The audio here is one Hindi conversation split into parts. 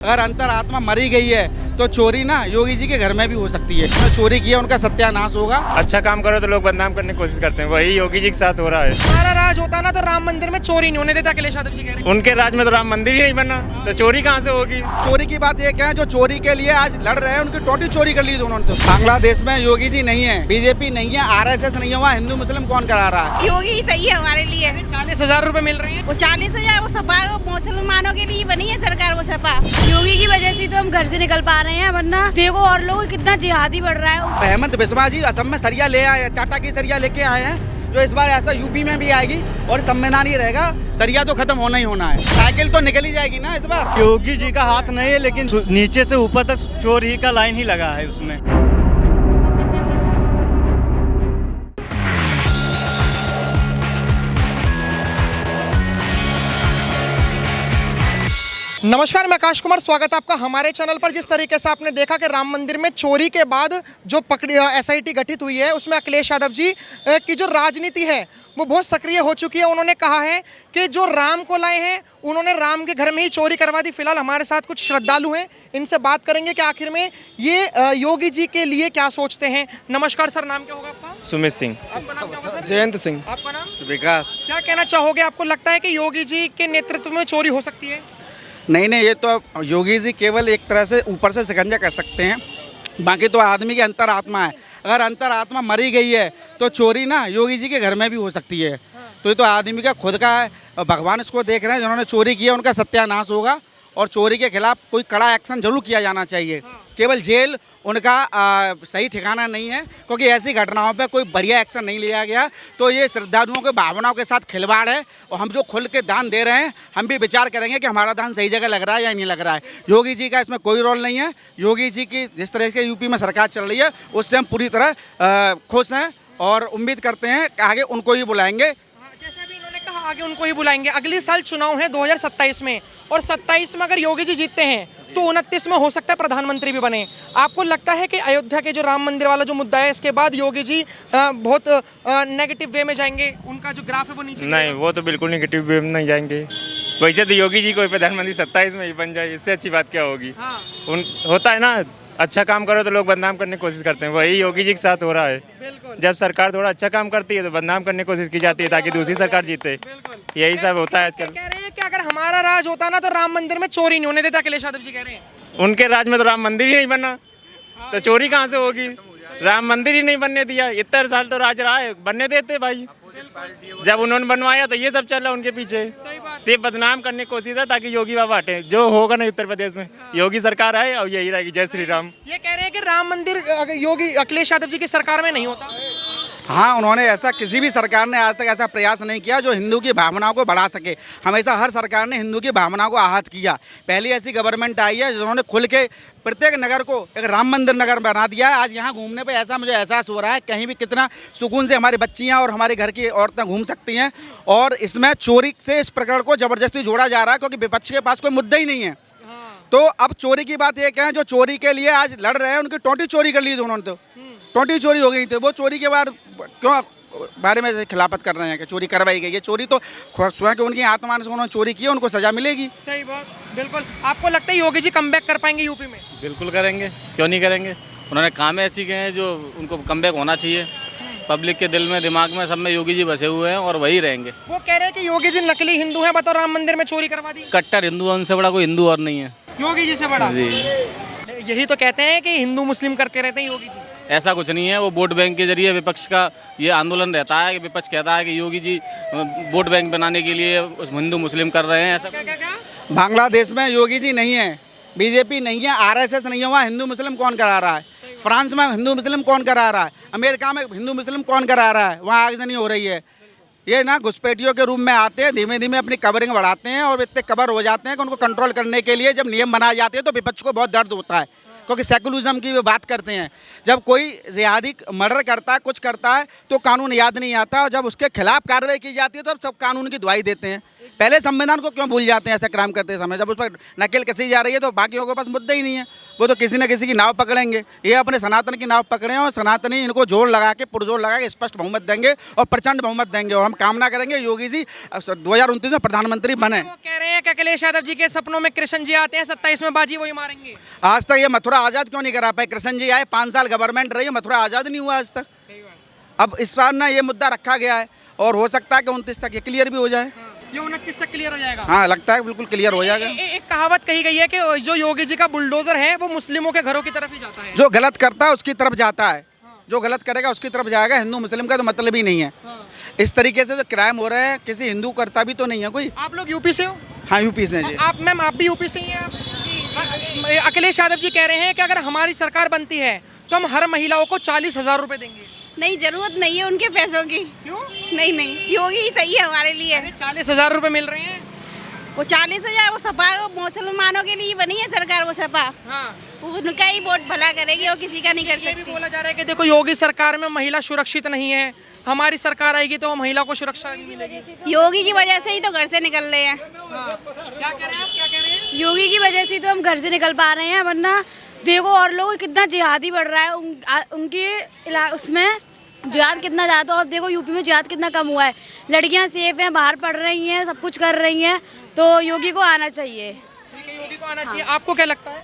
अगर अंतरात्मा मरी गई है तो चोरी ना योगी जी के घर में भी हो सकती है। जिन्होंने चोरी किया उनका सत्यानाश होगा। अच्छा काम करो तो लोग बदनाम करने की कोशिश करते हैं, वही योगी जी के साथ हो रहा है। हमारा राज होता ना तो राम मंदिर में चोरी नहीं होने देता, अखिलेश यादव जी कह रहे हैं। उनके राज में तो राम मंदिर ही नहीं बना, तो चोरी कहाँ से होगी। चोरी की बात ये क्या है, जो चोरी के लिए आज लड़ रहे हैं उनकी टोटी चोरी कर ली उन्होंने। तो बांग्लादेश में योगी जी नहीं है, बीजेपी नहीं है, आरएसएस नहीं है, वहाँ हिंदू मुस्लिम कौन करा रहा है। योगी ही सही है हमारे लिए। 40,000 रुपए मिल रहे हैं। वो 40,000 वो सपा मुसलमानों के लिए बनी है सरकार, वो सपा। योगी की वजह से तो हम घर से निकल पा रहे हैं, वरना देखो और लोग कितना जिहादी बढ़ रहा है। हेमंत बिस्वा जी असम में सरिया ले आए, टाटा की सरिया लेके आए हैं, जो इस बार ऐसा यूपी में भी आएगी और संविधान ही रहेगा। सरिया तो खत्म होना ही होना है, साइकिल तो निकल ही जाएगी ना इस बार। योगी जी का हाथ नहीं है, लेकिन नीचे से ऊपर तक चोर ही का लाइन ही लगा है उसमें। नमस्कार, मैं आकाश कुमार, स्वागत है आपका हमारे चैनल पर। जिस तरीके से आपने देखा कि राम मंदिर में चोरी के बाद जो एसआईटी गठित हुई है उसमें अखिलेश यादव जी की जो राजनीति है वो बहुत सक्रिय हो चुकी है। उन्होंने कहा है कि जो राम को लाए हैं उन्होंने राम के घर में ही चोरी करवा दी। फिलहाल हमारे साथ कुछ श्रद्धालु हैं, इनसे बात करेंगे कि आखिर में ये योगी जी के लिए क्या सोचते हैं। नमस्कार सर, नाम क्या होगा आपका? सुमित सिंह। आपका नाम क्या होगा सर? जयंत सिंह। आपका नाम? विकास। क्या कहना चाहोगे, आपको लगता है कि योगी जी के नेतृत्व में चोरी हो सकती है? नहीं, ये तो योगी जी केवल एक तरह से ऊपर से शिकंजा कर सकते हैं, बाकी तो आदमी की अंतरात्मा है। अगर अंतरात्मा मरी गई है तो चोरी ना योगी जी के घर में भी हो सकती है। तो ये तो आदमी का खुद का है, और भगवान इसको देख रहे हैं। जिन्होंने चोरी किया उनका सत्यानाश होगा और चोरी के खिलाफ कोई कड़ा एक्शन जरूर किया जाना चाहिए। केवल जेल उनका सही ठिकाना नहीं है, क्योंकि ऐसी घटनाओं पे कोई बढ़िया एक्शन नहीं लिया गया। तो ये श्रद्धालुओं के भावनाओं के साथ खिलवाड़ है, और हम जो खुल के दान दे रहे हैं हम भी विचार करेंगे कि हमारा दान सही जगह लग रहा है या नहीं लग रहा है। योगी जी का इसमें कोई रोल नहीं है। योगी जी की जिस तरह से यूपी में सरकार चल रही है उससे हम पूरी तरह खुश हैं और उम्मीद करते हैं कि आगे उनको ही बुलाएंगे। जैसे अभी इन्होंने कहा आगे उनको ही बुलाएंगे। अगले साल चुनाव है 2027 में, और 27 में अगर योगी जी जीतते हैं तो 29 में हो सकता है प्रधानमंत्री भी बने। आपको लगता है कि अयोध्या के जो राम मंदिर वाला जो मुद्दा है इसके बाद योगी जी बहुत नेगेटिव वे में जाएंगे, उनका जो ग्राफ है वो नीचे नहीं, वो तो बिल्कुल नेगेटिव वे में नहीं जाएंगे। वैसे तो योगी जी कोई प्रधानमंत्री 27 में ही बन जाए, इससे अच्छी बात क्या होगी। हाँ। होता है ना, अच्छा काम करो तो लोग बदनाम करने की कोशिश करते हैं, वही योगी जी के साथ हो रहा है। जब सरकार थोड़ा अच्छा काम करती है तो बदनाम करने की कोशिश की जाती है ताकि दूसरी सरकार जीते। यही सब होता है आजकल। कह रहे हैं कि अगर हमारा राज होता ना तो राम मंदिर में चोरी नहीं होने देता, अखिलेश यादव जी कह रहे हैं। उनके राज में तो राम मंदिर ही नहीं बना, तो चोरी कहाँ से होगी। राम मंदिर ही नहीं बनने दिया, इतने साल तो राज रहा है, बनने देते भाई। जब उन्होंने बनवाया तो ये सब चल रहा उनके पीछे, सिर्फ बदनाम करने की कोशिश है ताकि योगी बाबा हटे। जो होगा ना उत्तर प्रदेश में योगी सरकार आए और यही रहेगी। जय श्री राम। ये कह रहे हैं कि राम मंदिर योगी अखिलेश यादव जी की सरकार में नहीं होता। हाँ, उन्होंने ऐसा, किसी भी सरकार ने आज तक ऐसा प्रयास नहीं किया जो हिंदू की भावनाओं को बढ़ा सके। हमेशा हर सरकार ने हिंदू की भावनाओं को आहत किया। पहली ऐसी गवर्नमेंट आई है जिन्होंने खुल के प्रत्येक नगर को एक राम मंदिर नगर बना दिया है। आज यहाँ घूमने पे ऐसा मुझे एहसास हो रहा है कहीं भी कितना सुकून से हमारी बच्चियाँ और हमारे घर की औरतें घूम सकती हैं। और इसमें चोरी से इस प्रकरण को ज़बरदस्ती जोड़ा जा रहा है, क्योंकि विपक्ष के पास कोई मुद्दा ही नहीं है। तो अब चोरी की बात ये क्या है, जो चोरी के लिए आज लड़ रहे हैं उनकी टोटी चोरी कर ली थी उन्होंने। तो टोटी चोरी हो गई थी, वो चोरी के बाद क्यों बारे में खिलाफत कर रहे हैं कि चोरी करवाई गई है। चोरी तो स्वयं के उनकी आत्मा से उन्होंने चोरी की, उनको सजा मिलेगी। सही बात, बिल्कुल। आपको लगता है योगी जी कमबैक कर पाएंगे यूपी में? बिल्कुल करेंगे, क्यों नहीं करेंगे। उन्होंने काम ऐसी किए हैं जो उनको कमबैक होना चाहिए। पब्लिक के दिल में, दिमाग में, सब में योगी जी बसे हुए हैं और वही रहेंगे। वो कह रहे हैं कि योगी जी नकली हिंदू हैं, बताओ राम मंदिर में चोरी करवा दी। कट्टर हिंदू है, उनसे बड़ा कोई हिंदू और नहीं है योगी जी से बड़ा। जी। यही तो कहते हैं कि हिंदू मुस्लिम करते रहते हैं योगी जी। ऐसा कुछ नहीं है। वो वोट बैंक के जरिए विपक्ष का ये आंदोलन रहता है कि विपक्ष कहता है कि योगी जी वोट बैंक बनाने के लिए उस हिंदू मुस्लिम कर रहे हैं। ऐसा क्या? बांग्लादेश में योगी जी नहीं है, बीजेपी नहीं है, आरएसएस नहीं है, वहाँ हिंदू मुस्लिम कौन करा रहा है। फ्रांस में हिंदू मुस्लिम कौन करा रहा है, अमेरिका में हिंदू मुस्लिम कौन करा रहा है, वहाँ आगजनी हो रही है। ये ना घुसपैठियों के रूप में आते हैं, धीमे धीमे अपनी कवरिंग बढ़ाते हैं और इतने कवर हो जाते हैं कि उनको कंट्रोल करने के लिए जब नियम बनाए जाते हैं तो विपक्ष को बहुत दर्द होता है, क्योंकि सेकुलरिज्म की भी बात करते हैं। जब कोई जिहादी मर्डर करता है, कुछ करता है, तो कानून याद नहीं आता, और जब उसके खिलाफ कार्रवाई की जाती है तो सब कानून की दुहाई देते हैं। पहले संविधान को क्यों भूल जाते हैं ऐसा क्राइम करते समय। जब उस पर नकेल कसी जा रही है तो बाकियों के पास मुद्दा ही नहीं है। वो तो किसी न किसी की नाव पकड़ेंगे। ये अपने सनातन की नाव पकड़े हैं और सनातनी इनको जोर लगा के पुरजोर लगा के स्पष्ट बहुमत देंगे और प्रचंड बहुमत देंगे। और हम कामना करेंगे योगी जी 2029 में प्रधानमंत्री बने। वो कह रहे हैं कि अखिलेश यादव जी के सपनों में कृष्ण जी आते हैं, 27 में बाजी वही मारेंगे। आज तक ये मथुरा आज़ाद क्यों नहीं करा पाए? कृष्ण जी आए, 5 साल गवर्नमेंट रही, मथुरा आज़ाद नहीं हुआ आज तक। अब इस बार ना ये मुद्दा रखा गया है और हो सकता है कि 29 तक ये क्लियर भी हो जाए। ये 29 तक क्लियर हो जाएगा। हाँ, लगता है बिल्कुल क्लियर हो जाएगा। एक कहावत कही गई है कि जो योगी जी का बुलडोजर है वो मुस्लिमों के घरों की तरफ ही जाता है। जो गलत करता है उसकी तरफ जाता है, जो गलत करेगा उसकी तरफ जाएगा। हिंदू मुस्लिम का तो मतलब ही नहीं है। इस तरीके से जो क्राइम हो रहे हैं किसी हिंदू करता भी तो नहीं है कोई। आप लोग यूपी से हो? हाँ, यूपी से जी। आप मैम आप भी यूपी से ही हैं आप? अखिलेश यादव जी कह रहे हैं कि अगर हमारी सरकार बनती है तो हम हर महिलाओं को 40,000 रुपए देंगे। नहीं, जरूरत नहीं है उनके पैसों की। क्यों? नहीं, योगी ही सही है हमारे लिए। 40,000 रुपए मिल रहे हैं। वो 40,000 वो सपा मुसलमानों के लिए बनी है सरकार, वो सपा हाँ। उनका ही वोट भला करेगी और किसी का नहीं कर ये भी सकती। बोला जा रहा है कि देखो योगी सरकार में महिला सुरक्षित नहीं है, हमारी सरकार आएगी तो महिला को सुरक्षा नहीं मिलेगी। योगी की वजह से ही तो घर से निकल रहे हैं। क्या कह रहे हैं आप? क्या कह रहे हैं? योगी की वजह से तो हम घर से निकल पा रहे हैं, वरना देखो और लोग कितना जिहादी बढ़ रहा है उनके उसमें जिहाद कितना ज़्यादा। और देखो यूपी में जिहाद कितना कम हुआ है, लड़कियां सेफ हैं, बाहर पढ़ रही हैं, सब कुछ कर रही हैं। तो योगी को आना चाहिए। ठीक है, योगी को आना चाहिए। आपको क्या लगता है?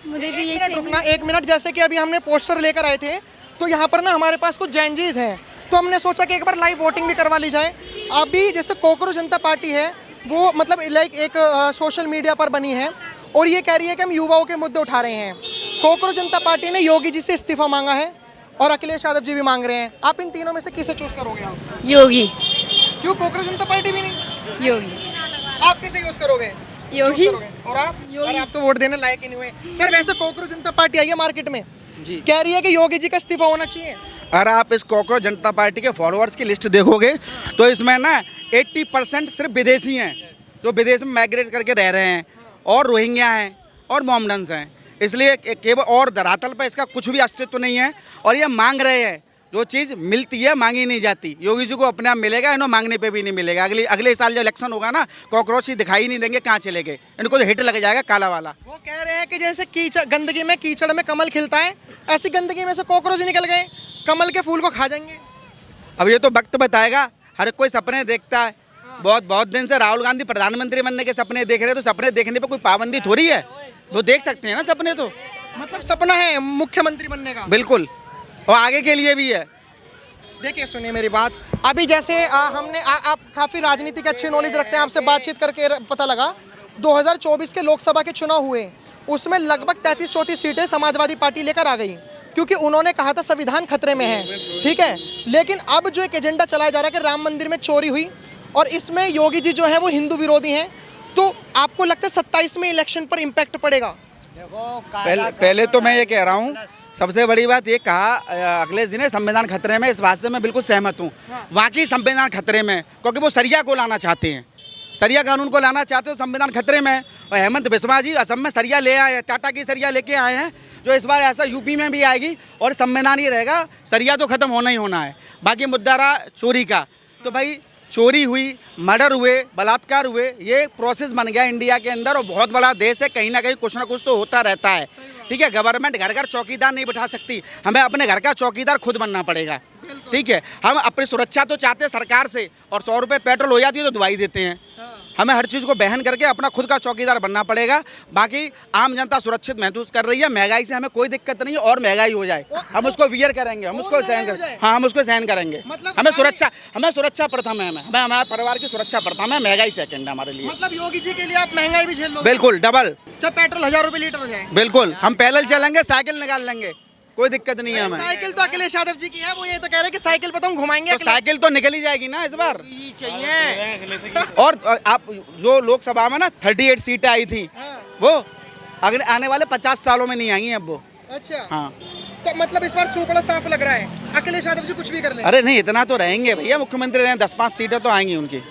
मुझे भी यही रुकना 1 मिनट। जैसे कि अभी हमने पोस्टर लेकर आए थे तो यहाँ पर ना हमारे पास कुछ जैनजीज हैं, तो हमने सोचा कि एक बार लाइव वोटिंग भी करवा ली जाए। अभी जैसे कोकरोच जनता पार्टी है वो मतलब लाइक एक सोशल मीडिया पर बनी है और ये कह रही है कि हम युवाओं के मुद्दे उठा रहे हैं। कोकरोच जनता पार्टी ने योगी जी से इस्तीफा मांगा है और अखिलेश यादव जी भी मांग रहे हैं। आप इन तीनों में से किसे चूज करोगे आप? योगी। क्यों कोकरोच जनता पार्टी भी नहीं? योगी। आप किसे यूज करोगे? योगी। और आप? अरे आप तो वोट देने लायक ही नहीं हुए। सर वैसे कोकरोच जनता पार्टी आई है मार्केट में जी, कह रही है कि योगी जी का इस्तीफा होना चाहिए। अगर आप इस कोकरोच जनता पार्टी के फॉलोअर्स की लिस्ट देखोगे तो इसमें ना 80% सिर्फ विदेशी हैं जो विदेश में माइग्रेट करके रह रहे हैं, और रोहिंग्या हैं और मोहम्मडन्स हैं। इसलिए केवल और धरातल पर इसका कुछ भी अस्तित्व नहीं है। और ये मांग रहे हैं, जो चीज़ मिलती है मांगी नहीं जाती। योगी जी को अपने आप मिलेगा, इन्हों मांगने पे भी नहीं मिलेगा। अगले साल जब इलेक्शन होगा ना, कॉकरोच ही दिखाई नहीं देंगे, कहाँ चले गए, इनको तो हिट लग जाएगा काला वाला। वो कह रहे हैं कि जैसे कीचड़ गंदगी में कीचड़ में कमल खिलता है, ऐसी गंदगी में से कॉकरोच निकल गए, कमल के फूल को खा जाएंगे। अब ये तो वक्त बताएगा। हर कोई सपने देखता है। बहुत दिन से राहुल गांधी प्रधानमंत्री बनने के सपने देख रहे हैं, तो सपने देखने पर कोई पाबंदी थोड़ी है, वो देख सकते हैं ना सपने। तो मतलब सपना है मुख्यमंत्री बनने का? बिल्कुल, और आगे के लिए भी है। देखिए सुनिए मेरी बात। अभी जैसे हमने आप काफ़ी राजनीति की अच्छी नॉलेज रखते हैं, आपसे बातचीत करके पता लगा 2024 के लोकसभा के चुनाव हुए, उसमें लगभग 33-34 सीटें समाजवादी पार्टी लेकर आ गई, क्योंकि उन्होंने कहा था संविधान खतरे में है। ठीक है, लेकिन अब जो एक एजेंडा चलाया जा रहा है कि राम मंदिर में चोरी हुई और इसमें योगी जी जो है वो हिंदू विरोधी हैं, तो आपको लगता है 27 में इलेक्शन पर इम्पैक्ट पड़ेगा? पहले तो मैं ये कह रहा हूँ, सबसे बड़ी बात ये कहा अखिलेश जी ने संविधान खतरे में, इस बात से मैं बिल्कुल सहमत हूँ। वाकई संविधान खतरे में, क्योंकि वो सरिया को लाना चाहते हैं, सरिया कानून को लाना चाहते हो, संविधान खतरे में। और हेमंत बिस्वा जी असम में सरिया ले आए, टाटा की सरिया लेके आए हैं, जो इस बार ऐसा यूपी में भी आएगी और संविधान ही रहेगा। सरिया तो खत्म होना ही होना है। बाकी मुद्दा रहा चोरी का, तो भाई चोरी हुई, मर्डर हुए, बलात्कार हुए, ये प्रोसेस बन गया इंडिया के अंदर। और बहुत बड़ा देश है, कहीं ना कहीं कुछ ना कुछ तो होता रहता है। ठीक है, गवर्नमेंट घर घर चौकीदार नहीं बिठा सकती, हमें अपने घर का चौकीदार खुद बनना पड़ेगा। ठीक है, हम अपनी सुरक्षा तो चाहते हैं सरकार से, और 100 रुपये पेट्रोल हो जाती है तो दवाई देते हैं। हमें हर चीज़ को बहन करके अपना खुद का चौकीदार बनना पड़ेगा। बाकी आम जनता सुरक्षित महसूस कर रही है, महंगाई से हमें कोई दिक्कत नहीं है। और महंगाई हो जाए हम उसको वियर करेंगे, हम उसको सहन करेंगे। हाँ, हम उसको सहन करेंगे। हमें सुरक्षा प्रथम है, हमें हमारे परिवार की सुरक्षा प्रथम है, महंगाई सेकंड है हमारे लिए। मतलब योगी जी के लिए आप महंगाई भी झेल लोगे? बिल्कुल, डबल। जब पेट्रोल 1000 रुपये लीटर हो जाए? बिल्कुल, हम पैदल चलेंगे, साइकिल निकाल लेंगे, कोई दिक्कत नहीं है हमें। साइकिल तो अखिलेश यादव जी की है, वो ये तो कह रहे हैं कि साइकिल पे तो हम घुमाएंगे। तो साइकिल तो निकल ही जाएगी ना इस बार। चाहिए। और आप जो लोकसभा में ना 38 सीटें आई थी, वो अगले आने वाले 50 सालों में नहीं आएंगी अब वो। अच्छा हाँ, तो मतलब इस बार सुपड़ा साफ लग रहा है, अखिलेश यादव जी कुछ भी कर ले। अरे नहीं, इतना तो रहेंगे भैया, मुख्यमंत्री रहे, 10-5 सीटें तो आएंगी उनकी,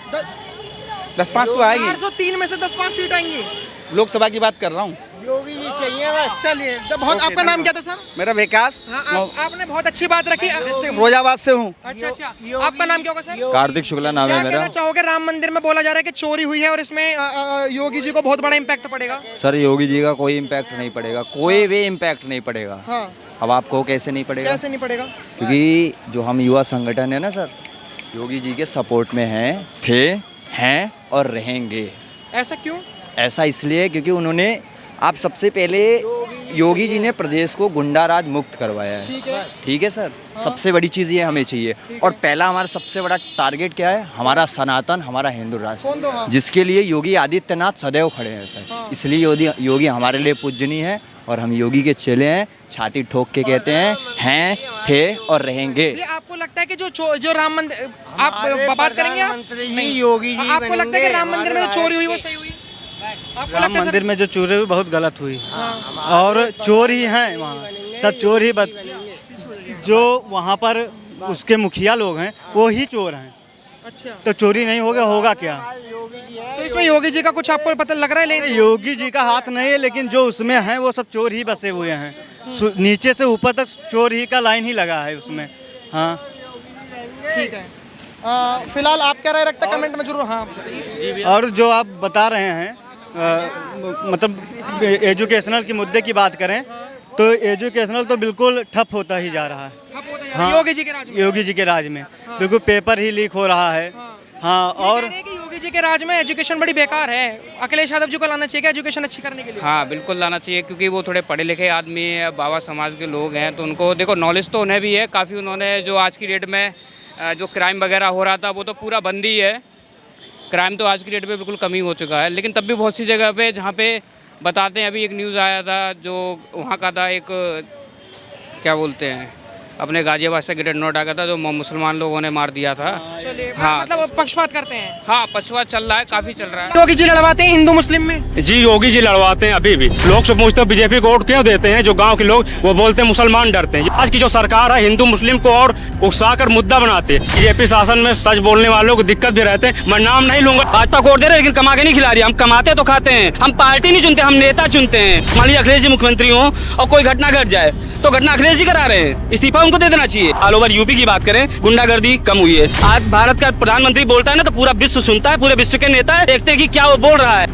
10-5 तो आएंगी। 403 में से 10-5 सीट आएंगी। लोकसभा की बात कर रहा हूँ। योगी जी चाहिए बस। चलिए तो बहुत आपका नाम क्या था सर? मेरा विकास आपने बहुत अच्छी बात रखी। फिरोजाबाद से हूँ। अच्छा अच्छा, आपका नाम क्या होगा सर? कार्तिक शुक्ला नाम क्या है कहना मेरा। चाहोगे? राम मंदिर में बोला जा रहा है कि चोरी हुई है और इसमें योगी जी को बहुत बड़ा इम्पैक्ट पड़ेगा। सर योगी जी का कोई इम्पैक्ट नहीं पड़ेगा, कोई भी इम्पैक्ट नहीं पड़ेगा। हाँ, अब आपको कैसे नहीं पड़ेगा? कैसे नहीं पड़ेगा? क्योंकि जो हम युवा संगठन है ना सर, योगी जी के सपोर्ट में हैं और रहेंगे। ऐसा क्यों? ऐसा इसलिए क्योंकि उन्होंने, आप सबसे पहले योगी जी ने प्रदेश को गुंडाराज मुक्त करवाया है। ठीक है सर, सबसे बड़ी चीज़ ये हमें चाहिए। और पहला हमारा सबसे बड़ा टारगेट क्या है? हमारा सनातन, हमारा हिंदू राष्ट्र, जिसके लिए योगी आदित्यनाथ सदैव खड़े हैं सर। इसलिए योगी हमारे लिए पूजनीय है और हम योगी के चेले हैं। छाती ठोक के कहते हैं, थे और रहेंगे। ये आपको लगता है कि जो राम मंदिर, आप बात करेंगे आप? नहीं, योगी जी आपको लगता है कि राम मंदिर में जो चोरी हुई वो सही हुई? आपको राम लगता है मंदिर सर? में जो चोरी हुई बहुत गलत हुई और चोर ही हैं वहाँ, सब चोर ही जो वहाँ पर उसके मुखिया लोग हैं वो ही चोर हैं। अच्छा, तो चोरी नहीं होगा क्या? तो इसमें योगी जी का कुछ आपको पता लग रहा है? लेकिन योगी जी का हाथ नहीं है, लेकिन जो उसमें हैं वो सब चोर ही बसे हुए हैं। नीचे से ऊपर तक चोर ही का लाइन ही लगा है उसमें। हाँ ठीक है। फिलहाल आप क्या राय रखते हैं कमेंट में जरूर। हाँ, और जो आप बता रहे हैं मतलब एजुकेशनल के मुद्दे की बात करें तो एजुकेशनल तो बिल्कुल ठप होता ही जा रहा है। हाँ, योगी जी के राज में। योगी जी के राज में बिल्कुल पेपर ही लीक हो रहा है। हाँ, और योगी जी के राज में एजुकेशन बड़ी बेकार है। अखिलेश यादव जी को लाना चाहिए एजुकेशन अच्छी करने के लिए। हाँ बिल्कुल लाना चाहिए, क्योंकि वो थोड़े पढ़े लिखे आदमी है, बाबा समाज के लोग हैं, तो उनको देखो नॉलेज तो उन्हें भी है काफ़ी। उन्होंने जो आज की डेट में जो क्राइम वगैरह हो रहा था वो तो पूरा बंद ही है। क्राइम तो आज की डेट में बिल्कुल कमी हो चुका है, लेकिन तब भी बहुत सी जगह पे जहाँ पे बताते हैं, अभी एक न्यूज़ आया था जो वहाँ का था, एक क्या बोलते हैं अपने गाजियाबाद से ग्रेनेड नोट आ गया था जो मुसलमान लोगों ने मार दिया था। हाँ मतलब पक्षपात करते हैं। हाँ, पक्षपात चल रहा है, काफ़ी चल रहा है। योगी जी लड़वाते हैं हिंदू मुस्लिम में। जी योगी जी लड़वाते हैं अभी भी। लोग सब पूछते हैं बीजेपी को वोट क्यों देते हैं, जो गांव के लोग वो बोलते हैं मुसलमान डरते हैं। आज की जो सरकार है हिंदू मुस्लिम को और उकसाकर मुद्दा बनाते हैं। बीजेपी शासन में सच बोलने वालों को दिक्कत भी रहते हैं। मैं नाम नहीं लूंगा, भाजपा को वोट दे रहे लेकिन कमा के नहीं खिला रही। हम कमाते तो खाते हैं, हम पार्टी नहीं चुनते, हम नेता चुनते हैं। मान लीजिए अखिलेश जी मुख्यमंत्री हो और कोई घटना घट जाए तो घटना अखिलेश जी करा रहे हैं, इस्तीफा उनको दे देना चाहिए। ऑल ओवर यूपी की बात करें, गुंडागर्दी कम हुई है। आज भारत का प्रधानमंत्री बोलता है ना तो पूरा विश्व सुनता है, पूरे विश्व के नेता है, देखते हैं कि क्या वो बोल रहा है।